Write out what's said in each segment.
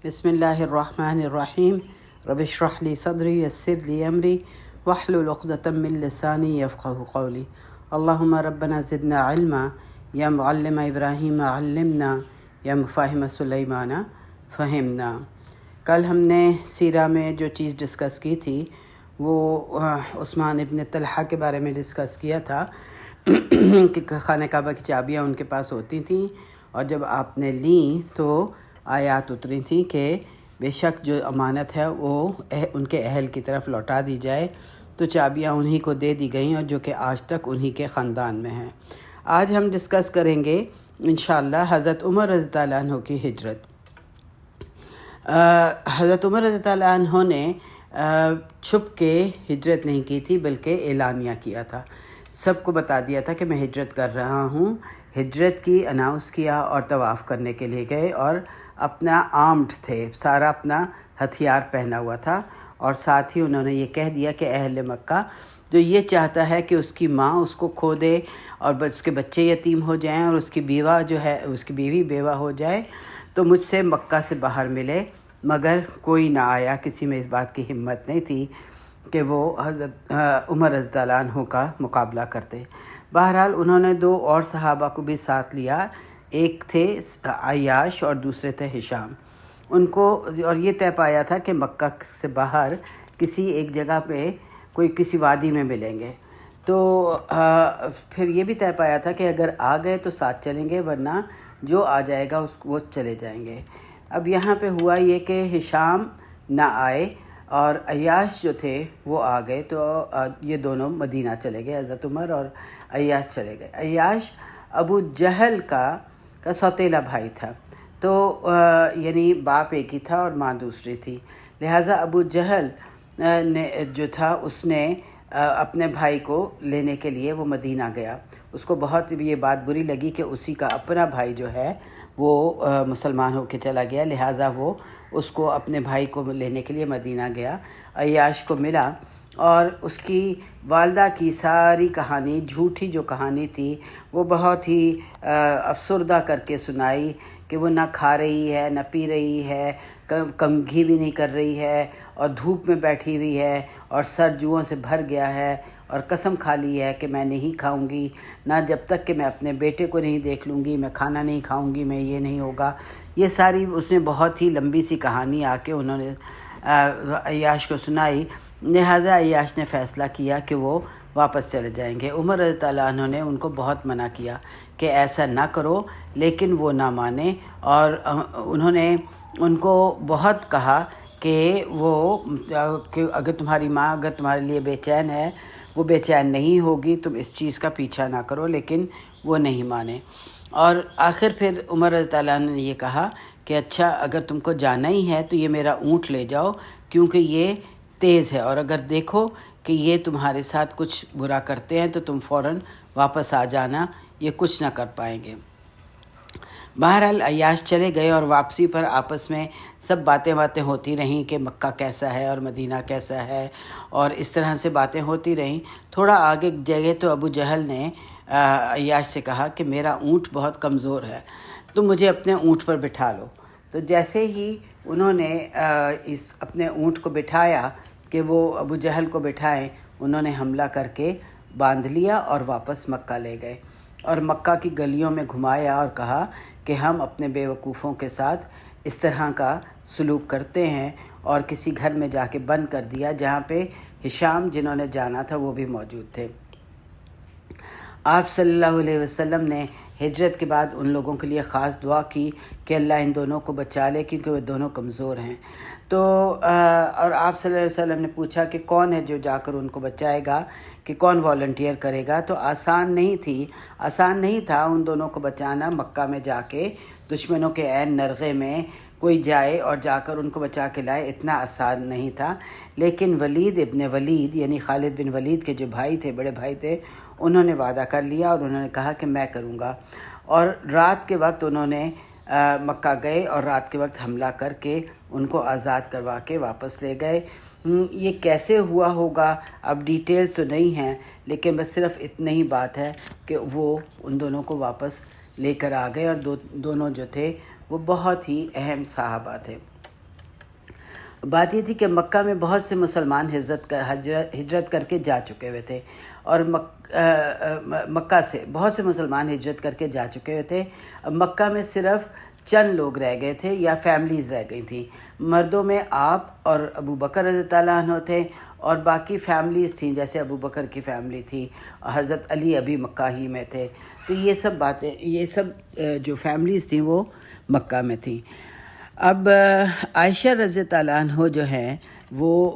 بسم اللہ الرحمن الرحیم رب اشرح لی صدری یسر لی امری واحلل عقدۃ من لسانی یفقهوا قولی اللہم ربنا زدنا علما یا معلم ابراہیم علمنا یا مفاہم سلیمان فہمنا۔ کل ہم نے سیرہ میں جو چیز ڈسکس کی تھی وہ عثمان ابن طلحہ کے بارے میں ڈسکس کیا تھا کہ خانہ کعبہ کی چابیاں ان کے پاس ہوتی تھیں، اور جب آپ نے لیں تو آیات اتری تھیں کہ بے شک جو امانت ہے وہ ان کے اہل کی طرف لوٹا دی جائے، تو چابیاں انہی کو دے دی گئیں، اور جو کہ آج تک انہی کے خاندان میں ہیں۔ آج ہم ڈسکس کریں گے انشاءاللہ حضرت عمر رضی اللہ عنہ کی ہجرت۔ حضرت عمر رضی اللہ عنہ نے چھپ کے ہجرت نہیں کی تھی، بلکہ اعلانیہ کیا تھا، سب کو بتا دیا تھا کہ میں ہجرت کر رہا ہوں۔ ہجرت کی اناؤنس کیا اور طواف کرنے کے لیے گئے، اور اپنا آرمڈ تھے، سارا اپنا ہتھیار پہنا ہوا تھا، اور ساتھ ہی انہوں نے یہ کہہ دیا کہ اہل مکہ جو یہ چاہتا ہے کہ اس کی ماں اس کو کھو دے اور اس کے بچے یتیم ہو جائیں اور اس کی بیوہ جو ہے اس کی بیوی بیوہ ہو جائے، تو مجھ سے مکہ سے باہر ملے۔ مگر کوئی نہ آیا، کسی میں اس بات کی ہمت نہیں تھی کہ وہ حضرت عمر رضی اللہ عنہ کا مقابلہ کرتے۔ بہرحال انہوں نے دو اور صحابہ کو بھی ساتھ لیا، ایک تھے عیاش اور دوسرے تھے ہشام۔ ان کو اور یہ طے پایا تھا کہ مکہ سے باہر کسی ایک جگہ پہ کسی وادی میں ملیں گے، تو پھر یہ بھی طے پایا تھا کہ اگر آ گئے تو ساتھ چلیں گے، ورنہ جو آ جائے گا وہ چلے جائیں گے۔ اب یہاں پہ ہوا یہ کہ ہشام نہ آئے اور عیاش جو تھے وہ آ گئے، تو یہ دونوں مدینہ چلے گئے، حضرت عمر اور عیاش چلے گئے۔ عیاش ابو جہل کا سوتیلا بھائی تھا، تو یعنی باپ ایک ہی تھا اور ماں دوسری تھی، لہٰذا ابو جہل نے جو تھا اس نے اپنے بھائی کو لینے کے لیے وہ مدینہ گیا۔ اس کو بہت یہ بات بری لگی کہ اسی کا اپنا بھائی جو ہے وہ مسلمان ہو کے چلا گیا، لہٰذا وہ اس کو اپنے بھائی کو لینے کے لیے مدینہ گیا۔ عیاش کو ملا اور اس کی والدہ کی ساری کہانی، جھوٹی جو کہانی تھی، وہ بہت ہی افسردہ کر کے سنائی کہ وہ نہ کھا رہی ہے، نہ پی رہی ہے، کنگھی بھی نہیں کر رہی ہے، اور دھوپ میں بیٹھی ہوئی ہے، اور سر جوؤں سے بھر گیا ہے، اور قسم کھا لی ہے کہ میں نہیں کھاؤں گی، نہ جب تک کہ میں اپنے بیٹے کو نہیں دیکھ لوں گی، میں کھانا نہیں کھاؤں گی، میں یہ نہیں ہوگا۔ یہ ساری اس نے بہت ہی لمبی سی کہانی آ کے انہوں نے عیاش کو سنائی، لہٰذا عیاش نے فیصلہ کیا کہ وہ واپس چلے جائیں گے۔ عمر رضی اللہ عنہ نے ان کو بہت منع کیا کہ ایسا نہ کرو، لیکن وہ نہ مانے، اور انہوں نے ان کو بہت کہا کہ اگر تمہاری ماں اگر تمہارے لیے بے چین ہے، وہ بے چین نہیں ہوگی، تم اس چیز کا پیچھا نہ کرو، لیکن وہ نہیں مانے۔ اور آخر پھر عمر رضی اللہ عنہ نے یہ کہا کہ اچھا اگر تم کو جانا ہی ہے تو یہ میرا اونٹ لے جاؤ، کیونکہ یہ تیز ہے، اور اگر دیکھو کہ یہ تمہارے ساتھ کچھ برا کرتے ہیں تو تم فوراً واپس آ جانا، یہ کچھ نہ کر پائیں گے۔ بہرحال عیاش چلے گئے، اور واپسی پر آپس میں سب باتیں ہوتی رہیں کہ مکہ کیسا ہے اور مدینہ کیسا ہے، اور اس طرح سے باتیں ہوتی رہیں۔ تھوڑا آگے گئے تو ابو جہل نے عیاش سے کہا کہ میرا اونٹ بہت کمزور ہے، تم مجھے اپنے اونٹ پر بٹھا لو۔ تو جیسے ہی انہوں نے اپنے اونٹ کو بٹھایا کہ وہ ابو جہل کو بٹھائیں، انہوں نے حملہ کر کے باندھ لیا اور واپس مکہ لے گئے، اور مکہ کی گلیوں میں گھمایا اور کہا کہ ہم اپنے بے وقوفوں کے ساتھ اس طرح کا سلوک کرتے ہیں، اور کسی گھر میں جا کے بند کر دیا جہاں پہ ہشام جنہوں نے جانا تھا وہ بھی موجود تھے۔ آپ صلی اللہ علیہ وسلم نے ہجرت کے بعد ان لوگوں کے لیے خاص دعا کی کہ اللہ ان دونوں کو بچا لے، کیونکہ وہ دونوں کمزور ہیں۔ تو اور آپ صلی اللہ علیہ وسلم نے پوچھا کہ کون ہے جو جا کر ان کو بچائے گا، کہ کون والنٹیئر کرے گا، تو آسان نہیں تھا ان دونوں کو بچانا۔ مکہ میں جا کے دشمنوں کے عین نرغے میں کوئی جائے اور جا کر ان کو بچا کے لائے، اتنا آسان نہیں تھا، لیکن ولید ابن ولید یعنی خالد بن ولید کے جو بھائی تھے، بڑے بھائی تھے، انہوں نے وعدہ کر لیا اور انہوں نے کہا کہ میں کروں گا، اور رات کے وقت انہوں نے مکہ گئے اور رات کے وقت حملہ کر کے ان کو آزاد کروا کے واپس لے گئے۔ یہ کیسے ہوا ہوگا اب ڈیٹیلز تو نہیں ہیں، لیکن بس صرف اتنا ہی بات ہے کہ وہ ان دونوں کو واپس لے کر آ گئے، اور دونوں جو تھے وہ بہت ہی اہم صحابہ تھے۔ بات یہ تھی کہ مکہ میں بہت سے مسلمان ہجرت کر کے جا چکے ہوئے تھے، اور مکہ سے بہت سے مسلمان ہجرت کر کے جا چکے ہوئے تھے۔ مکہ میں صرف چند لوگ رہ گئے تھے یا فیملیز رہ گئی تھیں۔ مردوں میں آپ اور ابو بکر رضی اللہ عنہ تھے، اور باقی فیملیز تھیں، جیسے ابو بکر کی فیملی تھی، حضرت علی ابھی مکہ ہی میں تھے۔ تو یہ سب جو فیملیز تھیں وہ مکہ میں تھیں۔ اب عائشہ رضی اللہ عنہ جو ہیں وہ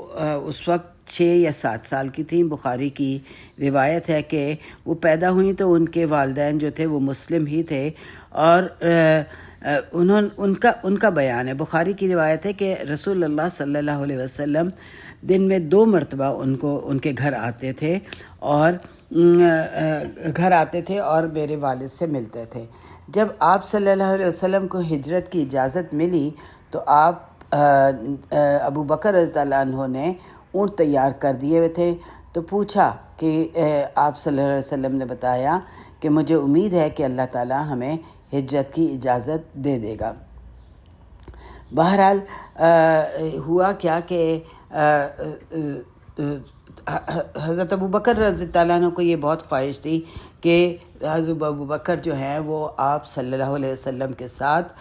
اس وقت 6 یا 7 سال کی تھیں۔ بخاری کی روایت ہے کہ وہ پیدا ہوئیں تو ان کے والدین جو تھے وہ مسلم ہی تھے، اور ان کا بیان ہے، بخاری کی روایت ہے کہ رسول اللہ صلی اللہ علیہ وسلم دن میں 2 مرتبہ ان کے گھر آتے تھے اور میرے والد سے ملتے تھے۔ جب آپ صلی اللہ علیہ وسلم کو ہجرت کی اجازت ملی تو آپ ابو بکر رضی اللہ عنہ نے اونٹ تیار کر دیے ہوئے تھے، تو پوچھا کہ آپ صلی اللہ علیہ وسلم نے بتایا کہ مجھے امید ہے کہ اللہ تعالیٰ ہمیں ہجرت کی اجازت دے دے گا۔ بہرحال ہوا کیا کہ حضرت ابو بکر رضی اللہ عنہ کو یہ بہت خواہش تھی کہ حضرت ابو بکر جو ہیں وہ آپ صلی اللہ علیہ وسلم کے ساتھ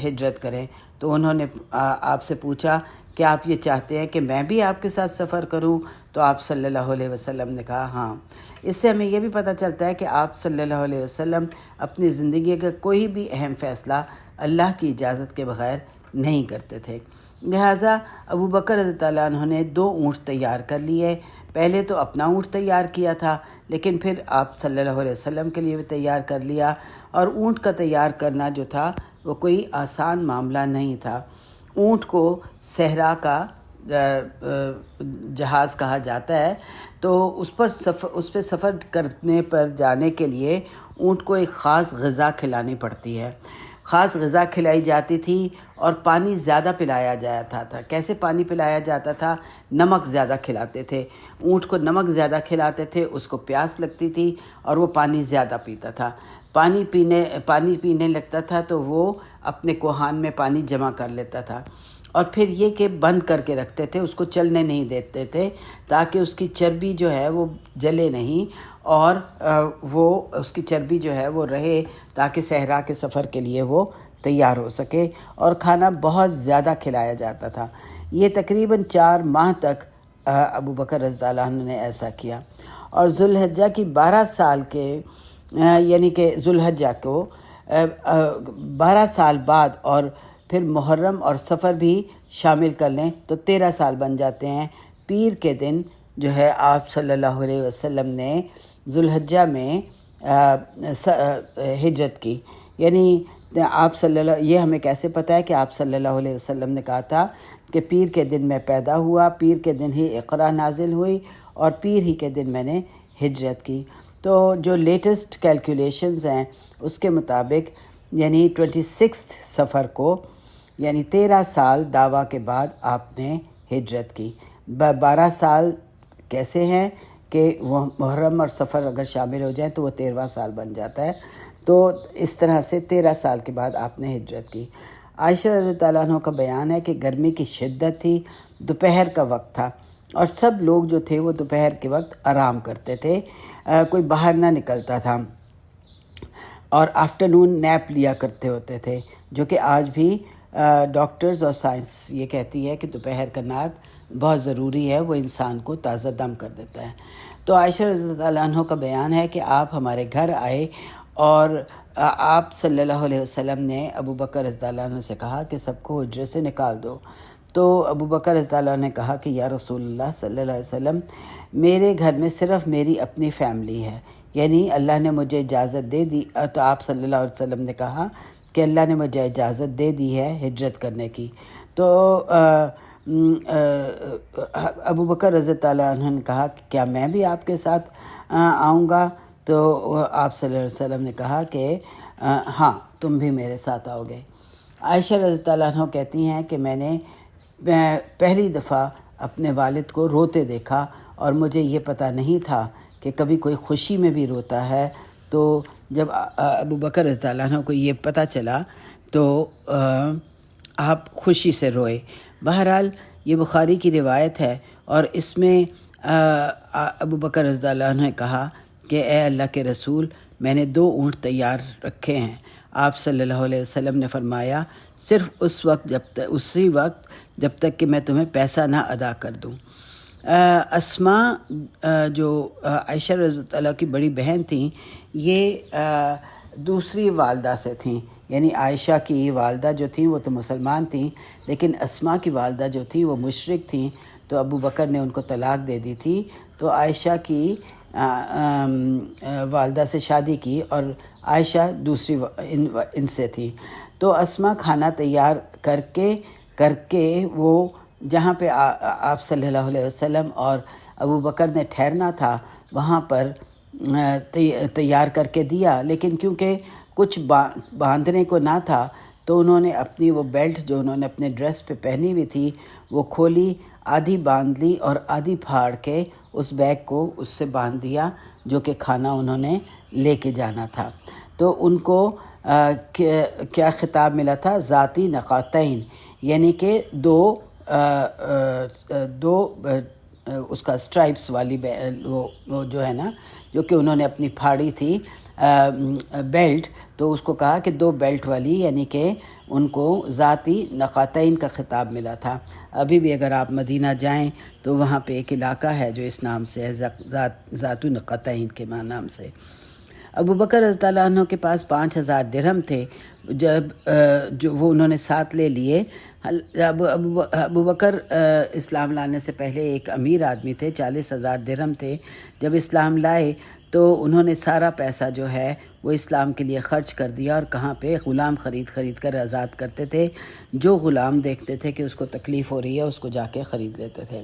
ہجرت کریں، تو انہوں نے آپ سے پوچھا کہ آپ یہ چاہتے ہیں کہ میں بھی آپ کے ساتھ سفر کروں؟ تو آپ صلی اللہ علیہ وسلم نے کہا ہاں۔ اس سے ہمیں یہ بھی پتہ چلتا ہے کہ آپ صلی اللہ علیہ وسلم اپنی زندگی کا کوئی بھی اہم فیصلہ اللہ کی اجازت کے بغیر نہیں کرتے تھے۔ لہٰذا ابو بکر رضی اللہ عنہ نے 2 اونٹ تیار کر لیے۔ پہلے تو اپنا اونٹ تیار کیا تھا، لیکن پھر آپ صلی اللہ علیہ وسلم کے لیے بھی تیار کر لیا۔ اور اونٹ کا تیار کرنا جو تھا وہ کوئی آسان معاملہ نہیں تھا۔ اونٹ کو صحرا کا جہاز کہا جاتا ہے، تو اس پہ سفر کرنے پر جانے کے لیے اونٹ کو ایک خاص غذا کھلانی پڑتی ہے۔ خاص غذا کھلائی جاتی تھی اور پانی زیادہ پلایا جاتا تھا۔ کیسے پانی پلایا جاتا تھا؟ نمک زیادہ کھلاتے تھے اونٹ کو، نمک زیادہ کھلاتے تھے، اس کو پیاس لگتی تھی اور وہ پانی زیادہ پیتا تھا۔ پانی پینے لگتا تھا تو وہ اپنے کوہان میں پانی جمع کر لیتا تھا، اور پھر یہ کہ بند کر کے رکھتے تھے، اس کو چلنے نہیں دیتے تھے تاکہ اس کی چربی جو ہے وہ جلے نہیں، اور وہ اس کی چربی جو ہے وہ رہے تاکہ صحرا کے سفر کے لیے وہ تیار ہو سکے۔ اور کھانا بہت زیادہ کھلایا جاتا تھا۔ یہ تقریباً 4 ماہ تک ابو بکر رضی اللہ عنہ نے ایسا کیا۔ اور ذوالحجہ کی 12 سال کے یعنی کہ ذوالحجہ کو 12 سال بعد، اور پھر محرم اور سفر بھی شامل کر لیں تو 13 سال بن جاتے ہیں۔ پیر کے دن جو ہے آپ صلی اللہ علیہ وسلم نے ذوالحجہ میں ہجرت کی، یعنی آپ یہ ہمیں کیسے پتہ ہے کہ آپ صلی اللہ علیہ وسلم نے کہا تھا کہ پیر کے دن میں پیدا ہوا، پیر کے دن ہی اقرا نازل ہوئی، اور پیر ہی کے دن میں نے ہجرت کی۔ تو جو لیٹسٹ کیلکولیشنز ہیں اس کے مطابق یعنی 26 سفر کو، یعنی 13 سال دعویٰ کے بعد آپ نے ہجرت کی۔ 12 سال کیسے ہیں کہ وہ محرم اور سفر اگر شامل ہو جائیں تو وہ 13واں سال بن جاتا ہے۔ تو اس طرح سے 13 سال کے بعد آپ نے ہجرت کی۔ عائشہ رضی اللہ عنہ کا بیان ہے کہ گرمی کی شدت تھی، دوپہر کا وقت تھا، اور سب لوگ جو تھے وہ دوپہر کے وقت آرام کرتے تھے، کوئی باہر نہ نکلتا تھا، اور آفٹرنون نیپ لیا کرتے ہوتے تھے، جو کہ آج بھی ڈاکٹرز اور سائنس یہ کہتی ہے کہ دوپہر کا نیپ بہت ضروری ہے، وہ انسان کو تازہ دم کر دیتا ہے۔ تو عائشہ رضی اللہ عنہ کا بیان ہے کہ آپ ہمارے گھر آئے اور آپ صلی اللہ علیہ وسلم نے ابو بکر رضی اللہ عنہ سے کہا کہ سب کو حجرے سے نکال دو۔ تو ابو بکر رضی اللہ عنہ نے کہا کہ یا رسول اللہ صلی اللہ علیہ وسلم، میرے گھر میں صرف میری اپنی فیملی ہے، یعنی اللہ نے مجھے اجازت دے دی۔ تو آپ صلی اللہ علیہ وسلم نے کہا کہ اللہ نے مجھے اجازت دے دی ہے ہجرت کرنے کی۔ تو ابو بکر رضی اللہ عنہ نے کہا کہ کیا میں بھی آپ کے ساتھ آؤں گا؟ تو آپ صلی اللہ علیہ وسلم نے کہا کہ ہاں، تم بھی میرے ساتھ آؤ گے۔ عائشہ رضی اللہ عنہ کہتی ہیں کہ میں نے پہلی دفعہ اپنے والد کو روتے دیکھا، اور مجھے یہ پتہ نہیں تھا کہ کبھی کوئی خوشی میں بھی روتا ہے۔ تو جب ابو بکر رضی اللہ عنہ کو یہ پتہ چلا تو آپ خوشی سے روئے۔ بہرحال یہ بخاری کی روایت ہے، اور اس میں ابو بکر رضی اللہ عنہ نے کہا کہ اے اللہ کے رسول، میں نے 2 اونٹ تیار رکھے ہیں۔ آپ صلی اللہ علیہ وسلم نے فرمایا صرف اسی وقت جب تک کہ میں تمہیں پیسہ نہ ادا کر دوں۔ اسماء جو عائشہ رضی اللہ کی بڑی بہن تھیں، یہ دوسری والدہ سے تھیں، یعنی عائشہ کی والدہ جو تھیں وہ تو مسلمان تھیں، لیکن اسماء کی والدہ جو تھیں وہ مشرک تھیں، تو ابو بکر نے ان کو طلاق دے دی تھی، تو عائشہ کی والدہ سے شادی کی، اور عائشہ دوسری ان سے تھی۔ تو اسماء کھانا تیار کر کے وہ جہاں پہ آپ صلی اللہ علیہ وسلم اور ابو بکر نے ٹھہرنا تھا وہاں پر تیار کر کے دیا، لیکن کیونکہ کچھ باندھنے کو نہ تھا تو انہوں نے اپنی وہ بیلٹ جو انہوں نے اپنے ڈریس پہ پہنی ہوئی تھی وہ کھولی، آدھی باندھ لی اور آدھی پھاڑ کے اس بیگ کو اس سے باندھ دیا جو کہ کھانا انہوں نے لے کے جانا تھا۔ تو ان کو کیا خطاب ملا تھا؟ ذاتی نقاتین، یعنی کہ دو اس کا اسٹرائپس والی وہ جو ہے نا، جو کہ انہوں نے اپنی پھاڑی تھی بیلٹ، تو اس کو کہا کہ 2 بیلٹ والی، یعنی کہ ان کو ذاتی نقاتین کا خطاب ملا تھا۔ ابھی بھی اگر آپ مدینہ جائیں تو وہاں پہ ایک علاقہ ہے جو اس نام سے ہے، ذات نقاتین کے نام سے۔ ابو بکر رضی اللہ عنہ کے پاس 5000 درہم تھے، جب جو وہ انہوں نے ساتھ لے لیے۔ ابو بکر اسلام لانے سے پہلے ایک امیر آدمی تھے، 40,000 درہم تھے۔ جب اسلام لائے تو انہوں نے سارا پیسہ جو ہے وہ اسلام کے لیے خرچ کر دیا، اور کہاں پہ غلام خرید کر آزاد کرتے تھے۔ جو غلام دیکھتے تھے کہ اس کو تکلیف ہو رہی ہے اس کو جا کے خرید لیتے تھے۔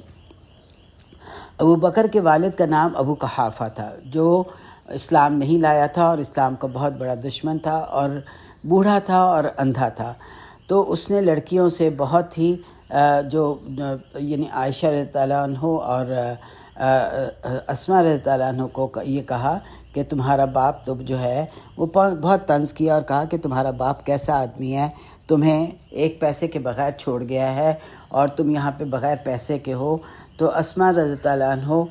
ابو بکر کے والد کا نام ابو قحافہ تھا، جو اسلام نہیں لایا تھا اور اسلام کا بہت بڑا دشمن تھا، اور بوڑھا تھا اور اندھا تھا۔ تو اس نے لڑکیوں سے بہت ہی یعنی عائشہ رضی اللہ عنہ اور اسماء رضی اللہ عنہ کو یہ کہا کہ تمہارا باپ تو جو ہے وہ بہت طنز کیا، اور کہا کہ تمہارا باپ کیسا آدمی ہے، تمہیں 1 پیسے کے بغیر چھوڑ گیا ہے اور تم یہاں پہ بغیر پیسے کے ہو۔ تو اسماء رضی اللہ عنہ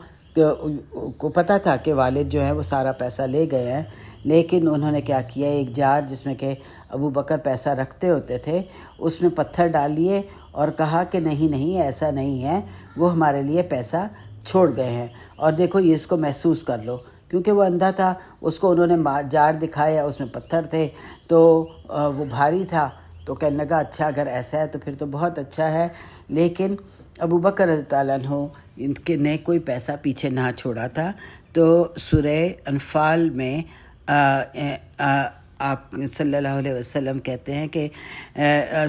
کو پتہ تھا کہ والد جو ہے وہ سارا پیسہ لے گئے ہیں، لیکن انہوں نے کیا کیا، ایک جار جس میں کہ ابو بکر پیسہ رکھتے ہوتے تھے اس میں پتھر ڈال لیے اور کہا کہ نہیں ایسا نہیں ہے، وہ ہمارے لیے پیسہ چھوڑ گئے ہیں، اور دیکھو یہ اس کو محسوس کر لو۔ کیونکہ وہ اندھا تھا، اس کو انہوں نے جار دکھایا، اس میں پتھر تھے، تو وہ بھاری تھا، تو کہنے لگا اچھا اگر ایسا ہے تو پھر تو بہت اچھا ہے۔ لیکن ابو بکر رضی اللہ عنہ ان کے نے کوئی پیسہ پیچھے نہ چھوڑا تھا۔ تو سورہ انفال میں آپ صلی اللہ علیہ وسلم کہتے ہیں کہ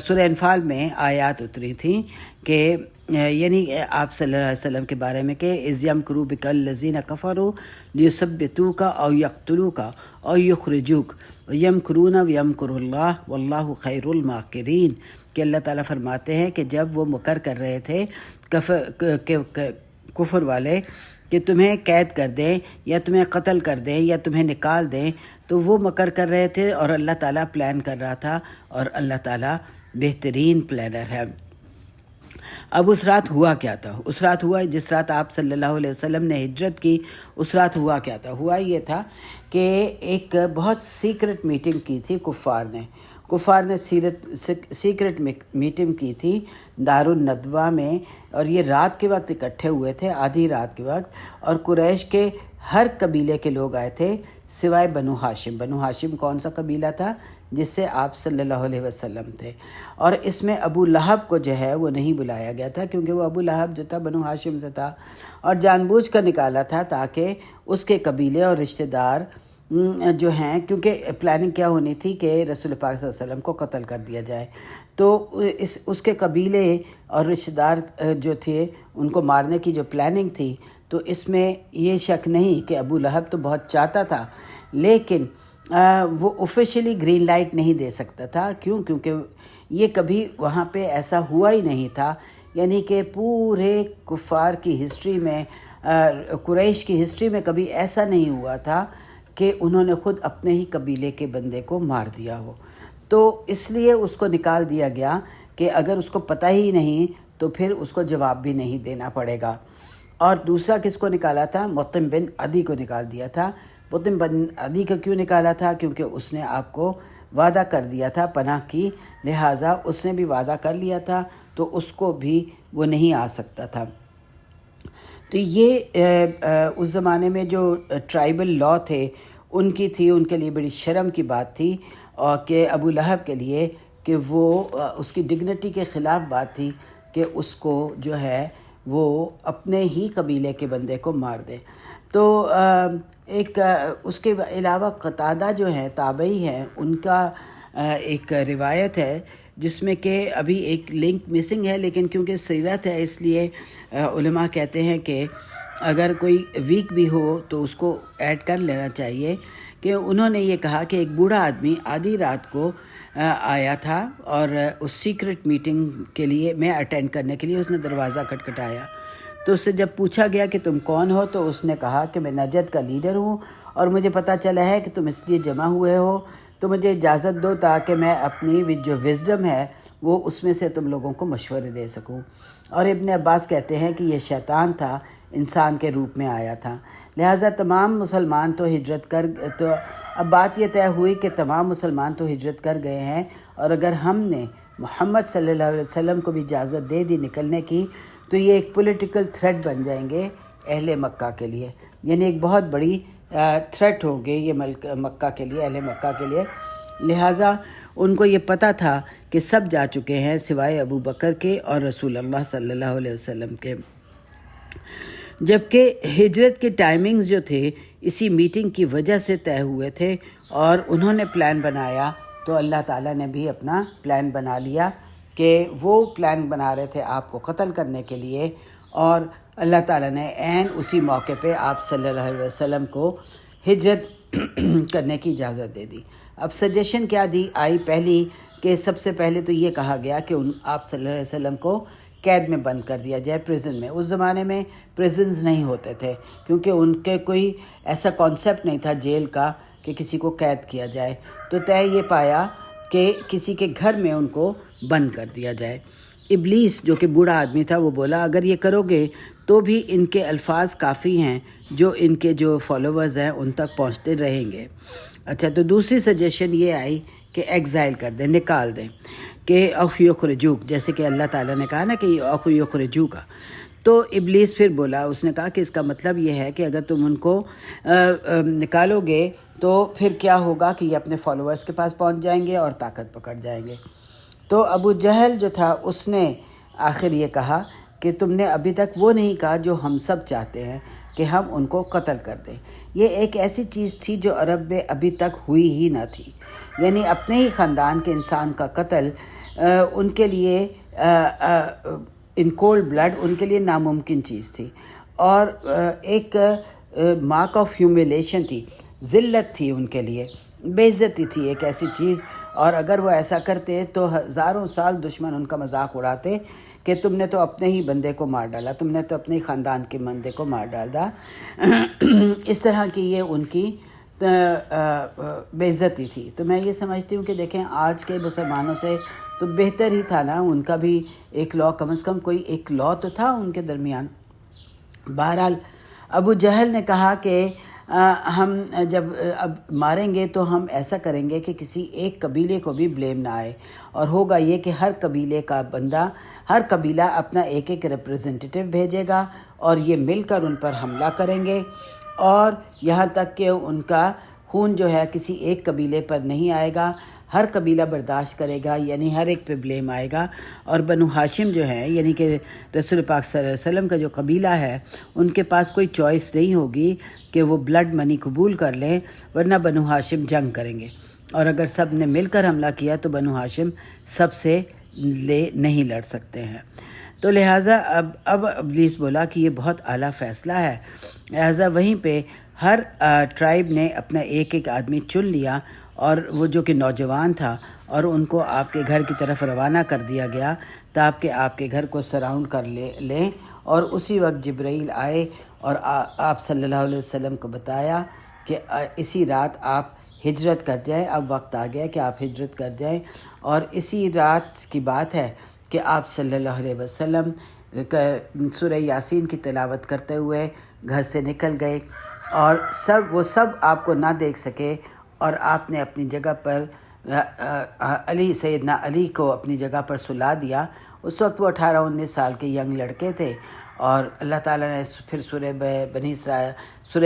سورہ انفال میں آیات اتری تھیں کہ یعنی آپ صلی اللہ علیہ وسلم کے بارے میں کہ اذ یمکروا بک الذین کفروا لیثبتوک او یقتلوک او یخرجوک یمکرون ویمکر اللہ واللہ خیر الماکرین، کہ اللہ تعالیٰ فرماتے ہیں کہ جب وہ مکر کر رہے تھے کفر والے کہ تمہیں قید کر دیں یا تمہیں قتل کر دیں یا تمہیں نکال دیں، تو وہ مکر کر رہے تھے اور اللہ تعالیٰ پلان کر رہا تھا، اور اللہ تعالیٰ بہترین پلانر ہے۔ اب اس رات ہوا کیا تھا؟ اس رات ہوا جس رات آپ صلی اللہ علیہ وسلم نے ہجرت کی، اس رات ہوا کیا تھا؟ ہوا یہ تھا کہ ایک بہت سیکرٹ میٹنگ کی تھی کفار نے سیکرٹ میٹنگ کی تھی دارالندوہ میں، اور یہ رات کے وقت اکٹھے ہوئے تھے، آدھی رات کے وقت، اور قریش کے ہر قبیلے کے لوگ آئے تھے سوائے بنو ہاشم کون سا قبیلہ تھا؟ جس سے آپ صلی اللہ علیہ وسلم تھے، اور اس میں ابو لہب کو جو ہے وہ نہیں بلایا گیا تھا، کیونکہ وہ ابو لہب جو تھا بنو ہاشم سے تھا، اور جان بوجھ کر نکالا تھا تاکہ اس کے قبیلے اور رشتہ دار جو ہیں، کیونکہ پلاننگ کیا ہونی تھی کہ رسول پاک صلی اللہ علیہ وسلم کو قتل کر دیا جائے، تو اس کے قبیلے اور رشتہ دار جو تھے ان کو مارنے کی جو پلاننگ تھی، تو اس میں یہ شک نہیں کہ ابو لہب تو بہت چاہتا تھا، لیکن وہ آفیشلی گرین لائٹ نہیں دے سکتا تھا۔ کیونکہ یہ کبھی وہاں پہ ایسا ہوا ہی نہیں تھا، یعنی کہ پورے کفار کی ہسٹری میں، قریش کی ہسٹری میں کبھی ایسا نہیں ہوا تھا کہ انہوں نے خود اپنے ہی قبیلے کے بندے کو مار دیا ہو، تو اس لیے اس کو نکال دیا گیا کہ اگر اس کو پتہ ہی نہیں تو پھر اس کو جواب بھی نہیں دینا پڑے گا۔ اور دوسرا کس کو نکالا تھا؟ مطعم بن عدی کو نکال دیا تھا۔ مطعم بن عدی کو کیوں نکالا تھا؟ کیونکہ اس نے آپ کو وعدہ کر دیا تھا پناہ کی، لہٰذا اس نے بھی وعدہ کر لیا تھا تو اس کو بھی وہ نہیں آ سکتا تھا۔ تو یہ اس زمانے میں جو ٹرائبل لا تھے ان کی تھی، ان کے لیے بڑی شرم کی بات تھی، اور کہ ابو لہب کے لیے کہ وہ اس کی ڈگنیٹی کے خلاف بات تھی کہ اس کو جو ہے وہ اپنے ہی قبیلے کے بندے کو مار دے۔ تو ایک اس کے علاوہ قتادہ جو ہیں تابعی ہیں، ان کا ایک روایت ہے جس میں کہ ابھی ایک لنک مسنگ ہے، لیکن کیونکہ سیرت ہے اس لیے علماء کہتے ہیں کہ اگر کوئی ویک بھی ہو تو اس کو ایڈ کر لینا چاہیے، کہ انہوں نے یہ کہا کہ ایک بوڑھا آدمی آدھی رات کو آیا تھا اور اس سیکرٹ میٹنگ کے لیے میں اٹینڈ کرنے کے لیے اس نے دروازہ کھٹکھٹایا، تو اس سے جب پوچھا گیا کہ تم کون ہو تو اس نے کہا کہ میں نجد کا لیڈر ہوں اور مجھے پتہ چلا ہے کہ تم اس لیے جمع ہوئے ہو، تو مجھے اجازت دو تاکہ میں اپنی جو وزڈم ہے وہ اس میں سے تم لوگوں کو مشورے دے سکوں۔ اور ابن عباس کہتے ہیں کہ یہ شیطان تھا، انسان کے روپ میں آیا تھا، لہٰذا تمام مسلمان تو ہجرت تو اب بات یہ طے ہوئی کہ تمام مسلمان تو ہجرت کر گئے ہیں، اور اگر ہم نے محمد صلی اللہ علیہ وسلم کو بھی اجازت دے دی نکلنے کی تو یہ ایک پولیٹیکل تھریٹ بن جائیں گے اہل مکہ کے لیے، یعنی ایک بہت بڑی تھریٹ ہوگی یہ مکہ کے لیے، اہل مکہ کے لیے۔ لہٰذا ان کو یہ پتہ تھا کہ سب جا چکے ہیں سوائے ابو بکر کے اور رسول اللہ صلی اللہ علیہ وسلم کے، جبکہ ہجرت کے ٹائمنگز جو تھے اسی میٹنگ کی وجہ سے طے ہوئے تھے، اور انہوں نے پلان بنایا تو اللہ تعالیٰ نے بھی اپنا پلان بنا لیا کہ وہ پلان بنا رہے تھے آپ کو قتل کرنے کے لیے، اور اللہ تعالیٰ نے عین اسی موقع پہ آپ صلی اللہ علیہ وسلم کو ہجرت کرنے کی اجازت دے دی۔ اب سجیشن کیا دی آئی پہلی کہ سب سے پہلے تو یہ کہا گیا کہ آپ صلی اللہ علیہ وسلم کو قید میں بند کر دیا جائے، پریزن میں۔ اس زمانے میں پریزنز نہیں ہوتے تھے کیونکہ ان کے کوئی ایسا کانسیپٹ نہیں تھا جیل کا کہ کسی کو قید کیا جائے، تو طے یہ پایا کہ کسی کے گھر میں ان کو بند کر دیا جائے۔ ابلیس جو کہ بوڑھا آدمی تھا وہ بولا اگر یہ کرو گے تو بھی ان کے الفاظ کافی ہیں جو ان کے جو فالوورز ہیں ان تک پہنچتے رہیں گے۔ اچھا، تو دوسری سجیشن یہ آئی کہ ایگزائل کر دیں، نکال دیں، کہ اخ یخرجوک، جیسے کہ اللہ تعالیٰ نے کہا نا کہ اخ یخرجوک کا، تو ابلیس پھر بولا، اس نے کہا کہ اس کا مطلب یہ ہے کہ اگر تم ان کو نکالو گے تو پھر کیا ہوگا کہ یہ اپنے فالوورز کے پاس پہنچ جائیں گے اور طاقت پکڑ جائیں گے۔ تو ابو جہل جو تھا اس نے آخر یہ کہا کہ تم نے ابھی تک وہ نہیں کہا جو ہم سب چاہتے ہیں کہ ہم ان کو قتل کر دیں۔ یہ ایک ایسی چیز تھی جو عرب میں ابھی تک ہوئی ہی نہ تھی، یعنی اپنے ہی خاندان کے انسان کا قتل ان کے لیے ان کولڈ بلڈ ان کے لیے ناممکن چیز تھی، اور ایک مارک آف ہیومیلیشن تھی، ذلت تھی ان کے لیے، بے عزتی تھی ایک ایسی چیز۔ اور اگر وہ ایسا کرتے تو ہزاروں سال دشمن ان کا مذاق اڑاتے کہ تم نے تو اپنے ہی بندے کو مار ڈالا، تم نے تو اپنے ہی خاندان کے بندے کو مار ڈالا۔ اس طرح کی یہ ان کی بے عزتی تھی۔ تو میں یہ سمجھتی ہوں کہ دیکھیں آج کے مسلمانوں سے تو بہتر ہی تھا نا، ان کا بھی ایک لا، کم از کم کوئی ایک لا تو تھا ان کے درمیان۔ بہرحال ابو جہل نے کہا کہ ہم جب اب ماریں گے تو ہم ایسا کریں گے کہ کسی ایک قبیلے کو بھی بلیم نہ آئے، اور ہوگا یہ کہ ہر قبیلے کا بندہ، ہر قبیلہ اپنا ایک ایک ریپریزنٹیٹیو بھیجے گا اور یہ مل کر ان پر حملہ کریں گے، اور یہاں تک کہ ان کا خون جو ہے کسی ایک قبیلے پر نہیں آئے گا، ہر قبیلہ برداشت کرے گا، یعنی ہر ایک پہ بلیم آئے گا۔ اور بنو ہاشم جو ہے یعنی کہ رسول پاک صلی اللہ علیہ وسلم کا جو قبیلہ ہے ان کے پاس کوئی چوائس نہیں ہوگی کہ وہ بلڈ منی قبول کر لیں، ورنہ بنو ہاشم جنگ کریں گے، اور اگر سب نے مل کر حملہ کیا تو بنو ہاشم سب سے نہیں لڑ سکتے ہیں۔ تو لہٰذا اب ابلیس بولا کہ یہ بہت اعلیٰ فیصلہ ہے، لہٰذا وہیں پہ ہر ٹرائب نے اپنا ایک ایک آدمی چن لیا، اور وہ جو کہ نوجوان تھا، اور ان کو آپ کے گھر کی طرف روانہ کر دیا گیا تاکہ آپ کے گھر کو سراؤنڈ کر لیں، اور اسی وقت جبرائیل آئے اور آپ صلی اللہ علیہ وسلم کو بتایا کہ اسی رات آپ ہجرت کر جائیں، اب وقت آ گیا کہ آپ ہجرت کر جائیں۔ اور اسی رات کی بات ہے کہ آپ صلی اللہ علیہ وسلم سورہ یاسین کی تلاوت کرتے ہوئے گھر سے نکل گئے اور وہ سب آپ کو نہ دیکھ سکے، اور آپ نے اپنی جگہ پر سیدنا علی کو اپنی جگہ پر سلا دیا۔ اس وقت وہ 18-19 سال کے ینگ لڑکے تھے، اور اللہ تعالیٰ نے پھر سورہ بنی اسرائیل سورہ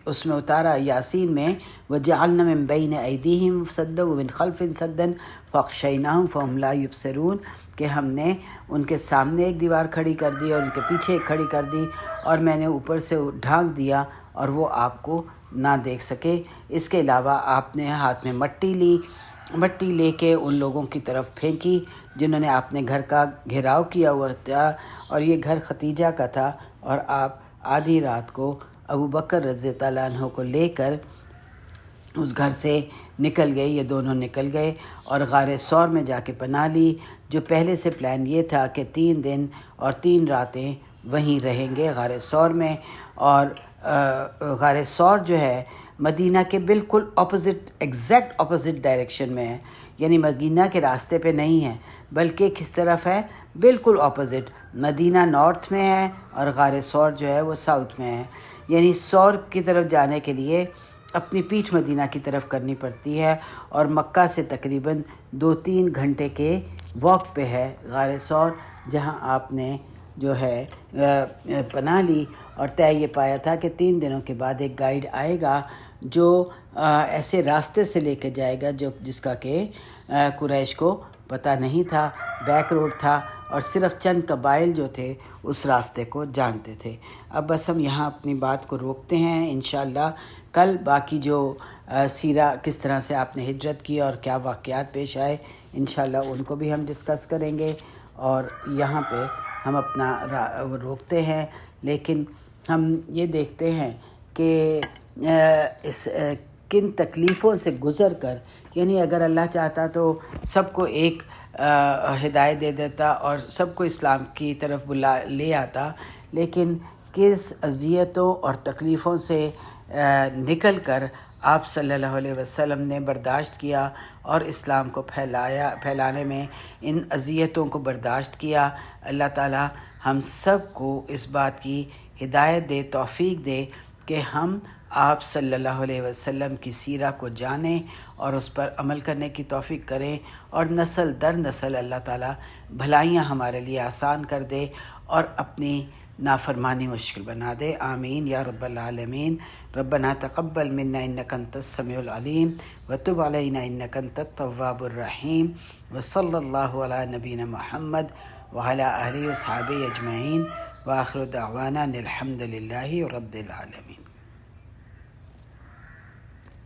اس میں اتارا یاسین میں، وَجَعَلْنَا مِن بَيْنِ أَيْدِيهِمْ سَدًّا وَمِن خَلْفِهِمْ سَدًّا فَأَغْشَيْنَاهُمْ فَهُمْ لَا يُبْصِرُونَ، کہ ہم نے ان کے سامنے ایک دیوار کھڑی کر دی اور ان کے پیچھے ایک کھڑی کر دی، اور میں نے اوپر سے ڈھانک دیا اور وہ آپ کو نہ دیکھ سکے۔ اس کے علاوہ آپ نے ہاتھ میں مٹی لے کے ان لوگوں کی طرف پھینکی جنہوں نے اپنے گھر کا گھیراؤ کیا ہوا تھا، اور یہ گھر ختیجہ کا تھا، اور آپ آدھی رات کو ابو بکر رضی اللہ عنہ کو لے کر اس گھر سے نکل گئے۔ یہ دونوں نکل گئے اور غار ثور میں جا کے پناہ لی، جو پہلے سے پلان یہ تھا کہ 3 دن اور 3 راتیں وہیں رہیں گے غار ثور میں۔ اور غار ثور جو ہے مدینہ کے بالکل ایگزیکٹ اپوزٹ ڈائریکشن میں ہے، یعنی مدینہ کے راستے پہ نہیں ہے، بلکہ کس طرف ہے؟ بالکل اپوزٹ، مدینہ نارتھ میں ہے اور غار ثور جو ہے وہ ساؤتھ میں ہے۔ یعنی ثور کی طرف جانے کے لیے اپنی پیٹھ مدینہ کی طرف کرنی پڑتی ہے، اور مکہ سے تقریباً 2-3 گھنٹے کے واک پہ ہے غار ثور، جہاں آپ نے جو ہے پناہ لی۔ اور طے یہ پایا تھا کہ 3 دنوں کے بعد ایک گائیڈ آئے گا جو ایسے راستے سے لے کے جائے گا جس کا کہ قریش کو پتہ نہیں تھا، بیک روڈ تھا، اور صرف چند قبائل جو تھے اس راستے کو جانتے تھے۔ اب بس ہم یہاں اپنی بات کو روکتے ہیں، انشاءاللہ کل باقی جو سیرہ کس طرح سے آپ نے ہجرت کی اور کیا واقعات پیش آئے، انشاءاللہ ان کو بھی ہم ڈسکس کریں گے، اور یہاں پہ ہم اپنا روکتے ہیں۔ لیکن ہم یہ دیکھتے ہیں کہ کن تکلیفوں سے گزر کر، یعنی اگر اللہ چاہتا تو سب کو ایک ہدایت دے دیتا اور سب کو اسلام کی طرف لے آتا، لیکن کس اذیتوں اور تکلیفوں سے نکل کر آپ صلی اللہ علیہ وسلم نے برداشت کیا اور اسلام کو پھیلانے میں ان اذیتوں کو برداشت کیا۔ اللہ تعالی ہم سب کو اس بات کی ہدایت دے، توفیق دے کہ ہم آپ صلی اللہ علیہ وسلم کی سیرہ کو جانیں اور اس پر عمل کرنے کی توفیق کریں، اور نسل در نسل اللہ تعالیٰ بھلائیاں ہمارے لیے آسان کر دے اور اپنی نافرمانی مشکل بنا دے۔ آمین یا رب العالمین۔ ربنا تقبل منا انک انت السمیع العلیم وتب علینا انک انت التواب الرحیم، وصلی اللہ علی نبینا محمد وعلی آلہ وصحبہ اجمعین، وآخر دعوانا الحمد للہ رب العالمین۔